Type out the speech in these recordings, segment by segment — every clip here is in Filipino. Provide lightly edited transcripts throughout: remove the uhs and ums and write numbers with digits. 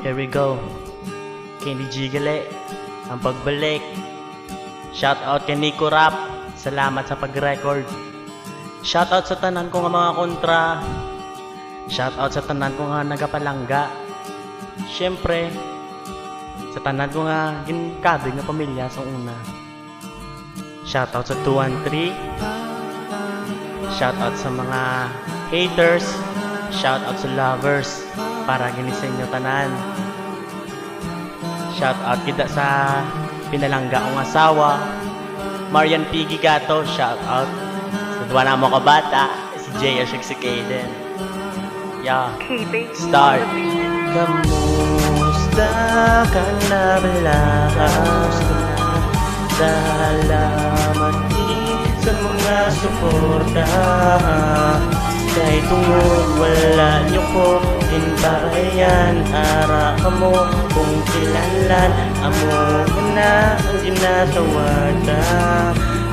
Here we go. Candy Gigale, ang pagbalik. Shout out kay Nico Rap. Salamat sa pag-record. Shout out sa tanan ko nga mga kontra. Shout out sa tanan ko nga nagapalangga. Syempre, sa tanan ko nga ginkabi nga pamilya sa una. Shout out sa 213. Shout out sa mga haters. Shout out sa lovers. Para ginising nyo tanan. Shout out kita sa pinalangga kong asawa, Marian Piggy Gato. Shout out sa duwa na mo kabata, si Jay Ashik-Sikaden. Yeah, start. Kamusta ka na balahas? Salamat din sa mga suporta. Kahit tungod wala nyo ko ginbayan, ara ka mo kung kilalan. Amo na ang ginatawada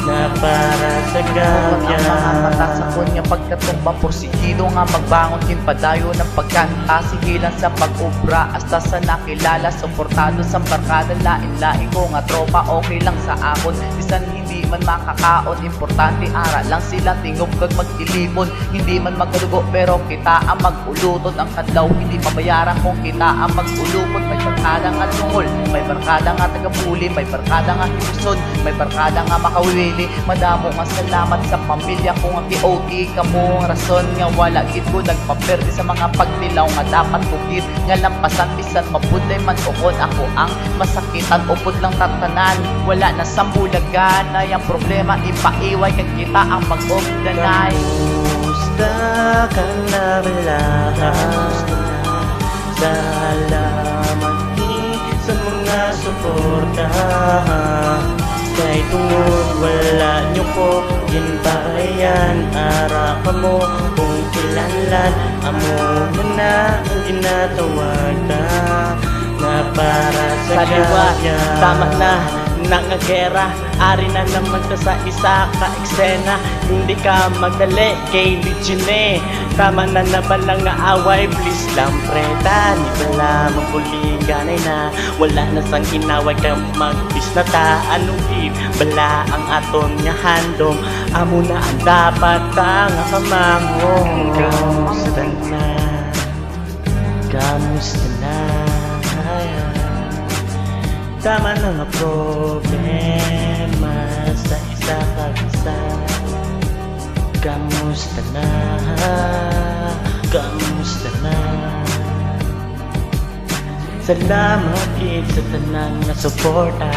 na para sa gabyan. Ang mga mata sa kunya pagkatumba porsigido nga magbangon din padayo ng pagkanta. Sigilan sa pag-ubra hasta sa nakilala. Suportado sa barkada, lain-lain ko nga tropa. Okay lang sa akon, bisan hindi man makakaon. Importante ara lang sila tingog kag magtilipon. Hindi man magkadugo pero kita ang mag-ulutod. Ang kadlaw hindi mabayaran kung kita ang mag-ulupod. May barkada nga tungol, may barkada nga tagabuli, may barkada nga himuson, may barkada nga makawiwili. Madamo nga salamat sa pamilya ko nga ki-OT ka mo. Rason nga wala gid ko nagpaperde sa mga pagtilaw nga dapat kugit nga lampasan bisan mabuday man ukon. Ako ang masakitan upod lang tatanan. Wala na sambulagan ay ang problema ipaiway kag kita ang mag-ogdanay. Kamusta ka na balahas? Salamat din sa mga suporta. Kahit tungod wala nyo ko ginbayan, ara ka mo kung kilanlan. Amo na ang ginatawada na para sa gabyan. Tama na nakagera, ari na naman ka sa isa ka eksena. Hindi ka magdali kay Ligine. Tama na nabalang nga away, please lang preta. Di bala magpuliganay na, wala na sang inaway ka magbis na ta. Anong bala ang aton nga handom, amo na ang dapat nga kamamong. Kamusta na? Kamusta na? Tama na nga problema sa isa kag isa. Kamusta na? Kamusta na? Salamat kid sa tanang na suporta.